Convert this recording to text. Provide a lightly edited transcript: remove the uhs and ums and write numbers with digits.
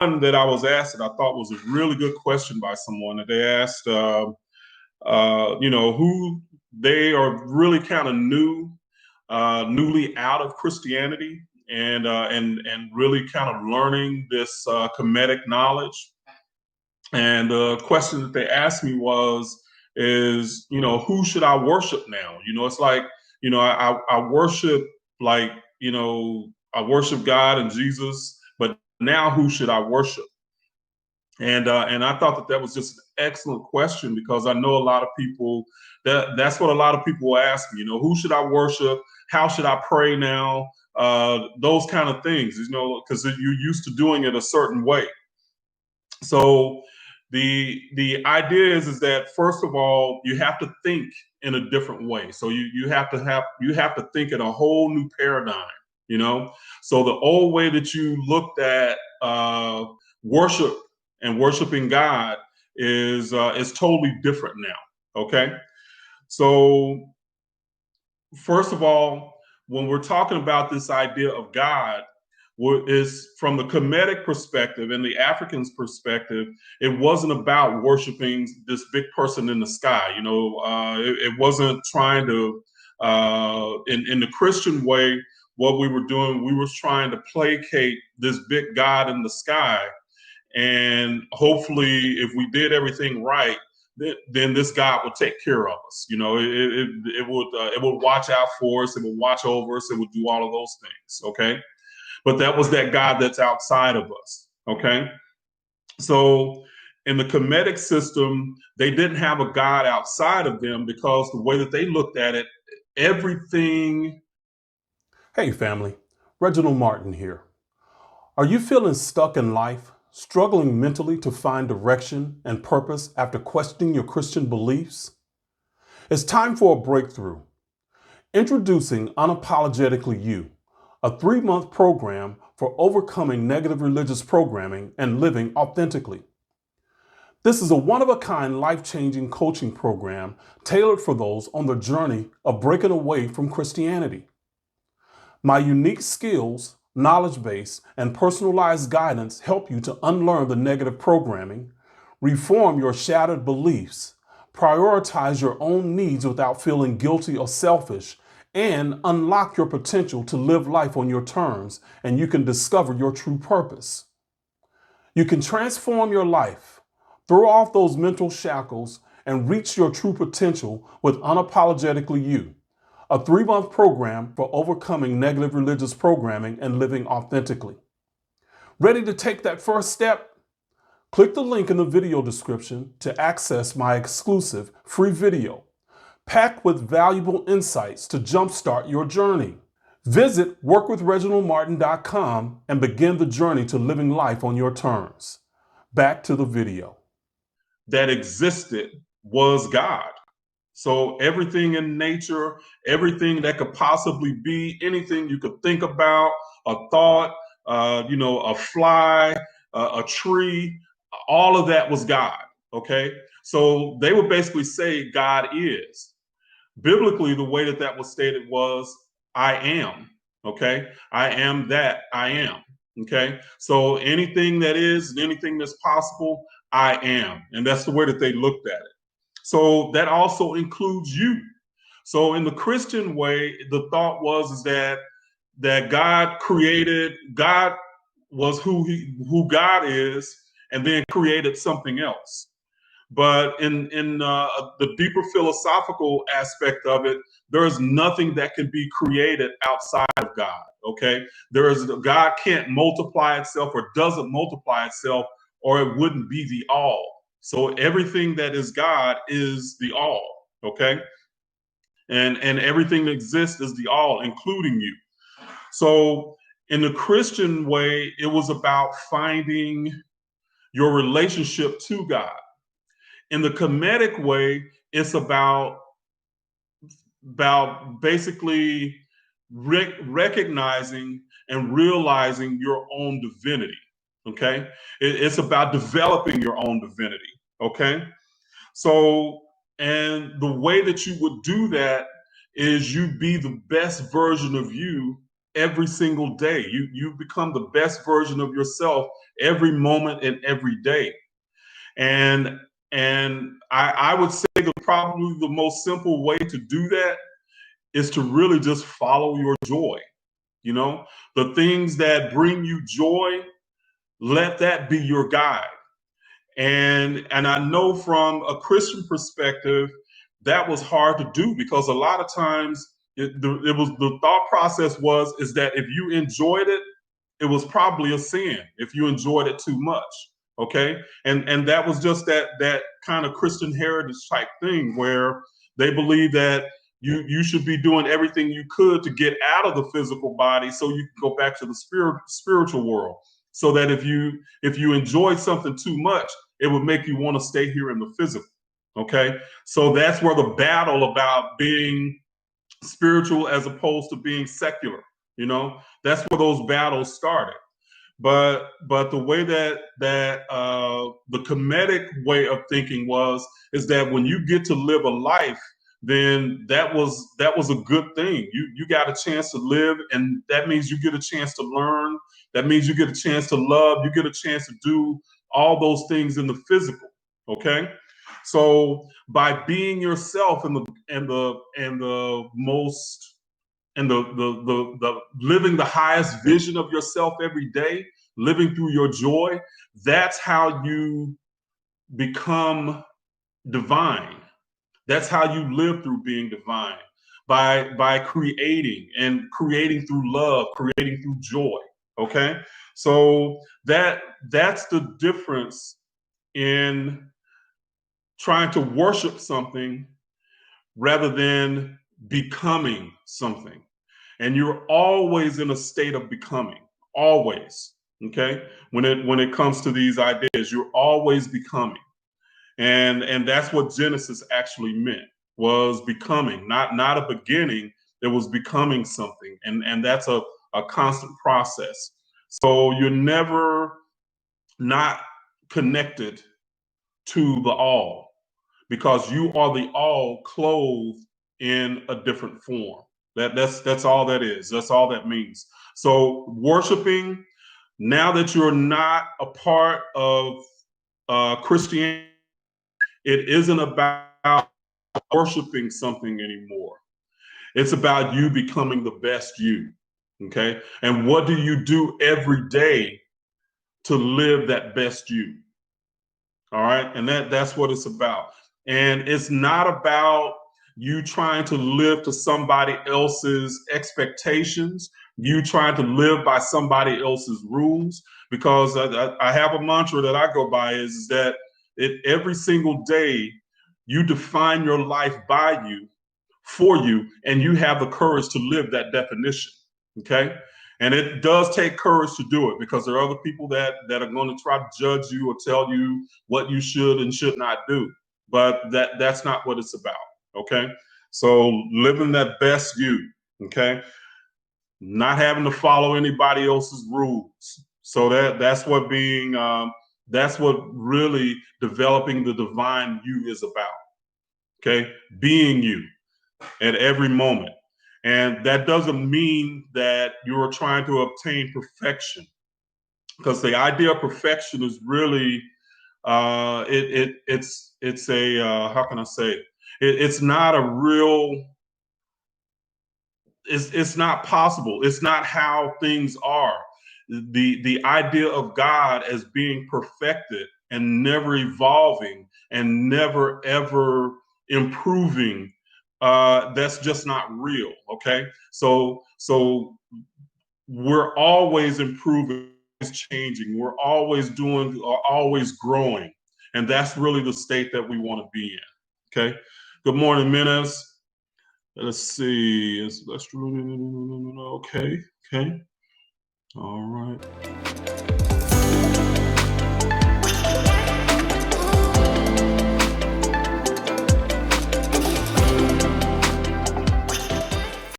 that I was asked that I thought was a really good question by someone that they asked, who they are really kind of newly out of Christianity and really kind of learning this Kemetic knowledge. And the question that they asked me is, who should I worship now? It's like, I worship like, I worship God and Jesus, but now who should I worship? And I thought that was just an excellent question because I know a lot of people that's what a lot of people will ask me. Who should I worship? How should I pray now? Those kind of things, because you're used to doing it a certain way. So the idea is that first of all, you have to think in a different way. So you have to think in a whole new paradigm. So the old way that you looked at worship and worshiping God is totally different now. Okay, so first of all, when we're talking about this idea of God, is from the Kemetic perspective and the African's perspective, it wasn't about worshiping this big person in the sky. It wasn't trying to, in the Christian way, what we were doing, we were trying to placate this big God in the sky. And hopefully, if we did everything right, then this God would take care of us. It would watch out for us. It would watch over us. It would do all of those things. Okay. But that was that God that's outside of us. Okay. So in the Kemetic system, they didn't have a God outside of them because the way that they looked at it, everything. Hey family, Reginald Martin here. Are you feeling stuck in life, struggling mentally to find direction and purpose after questioning your Christian beliefs? It's time for a breakthrough. Introducing Unapologetically You, a 3-month program for overcoming negative religious programming and living authentically. This is a one-of-a-kind, life-changing coaching program tailored for those on the journey of breaking away from Christianity. My unique skills, knowledge base, and personalized guidance help you to unlearn the negative programming, reform your shattered beliefs, prioritize your own needs without feeling guilty or selfish, and unlock your potential to live life on your terms, and you can discover your true purpose. You can transform your life, throw off those mental shackles, and reach your true potential with Unapologetically You, a 3-month program for overcoming negative religious programming and living authentically. Ready to take that first step? Click the link in the video description to access my exclusive free video, packed with valuable insights to jumpstart your journey. Visit workwithreginaldmartin.com and begin the journey to living life on your terms. Back to the video. That existed was God. So everything in nature, everything that could possibly be, anything you could think about, a thought, a fly, a tree, all of that was God. Okay. So they would basically say God is. Biblically, the way that was stated was, I am. Okay. I am that I am. Okay. So anything that is, anything that's possible, I am. And that's the way that they looked at it. So that also includes you. So in the Christian way, the thought is that God was who God is, and then created something else. But in the deeper philosophical aspect of it, there is nothing that can be created outside of God. Okay, God can't multiply itself or doesn't multiply itself, or it wouldn't be the all. So everything that is God is the all. Okay, and everything that exists is the all, including you. So in the Christian way, it was about finding your relationship to God. In the Kemetic way, it's about basically recognizing and realizing your own divinity. Okay, it's about developing your own divinity. Okay, so and the way that you would do that is you be the best version of you every single day. You become the best version of yourself every moment and every day. And I would say that probably the most simple way to do that is to really just follow your joy. You know, the things that bring you joy, let that be your guide. And I know from a Christian perspective, that was hard to do because a lot of times it was the thought process was is that if you enjoyed it, it was probably a sin if you enjoyed it too much. Okay, and that was just that kind of Christian heritage type thing where they believe that you should be doing everything you could to get out of the physical body so you can go back to the spiritual world. So that if you enjoyed something too much, it would make you want to stay here in the physical. Okay, so that's where the battle about being spiritual as opposed to being secular, that's where those battles started. But the way that the Kemetic way of thinking is that when you get to live a life, then that was a good thing. You got a chance to live, and that means you get a chance to learn. That means you get a chance to love. You get a chance to do all those things in the physical. Okay, so by being yourself and the most and the living the highest vision of yourself every day, living through your joy, that's how you become divine. That's how you live through being divine, by creating through love, creating through joy. Okay, so that's the difference in trying to worship something rather than becoming something. And you're always in a state of becoming, always. Okay, when it comes to these ideas, you're always becoming, and that's what Genesis actually meant, was becoming, not a beginning. It was becoming something, and that's a constant process. So you're never not connected to the all, because you are the all clothed in a different form. That's all that is. That's all that means. So worshiping, now that you're not a part of Christianity, it isn't about worshiping something anymore. It's about you becoming the best you. Okay, and what do you do every day to live that best you? All right, and that's what it's about. And it's not about you trying to live to somebody else's expectations, you trying to live by somebody else's rules. Because I have a mantra that I go by is that every single day you define your life by you, for you, and you have the courage to live that definition. Okay, and it does take courage to do it, because there are other people that are going to try to judge you or tell you what you should and should not do. But that's not what it's about. Okay, so living that best you. Okay, not having to follow anybody else's rules. So that's what really developing the divine you is about. Okay, being you at every moment. And that doesn't mean that you're trying to obtain perfection, because the idea of perfection is really it's a how can I say it? It's not a real. It's not possible. It's not how things are. The idea of God as being perfected and never evolving and never ever improving, that's just not real. Okay, so we're always improving, always changing. We're always doing, always growing, and that's really the state that we want to be in. Okay. Good morning, Menace. Let's see. Let's okay. Okay. All right.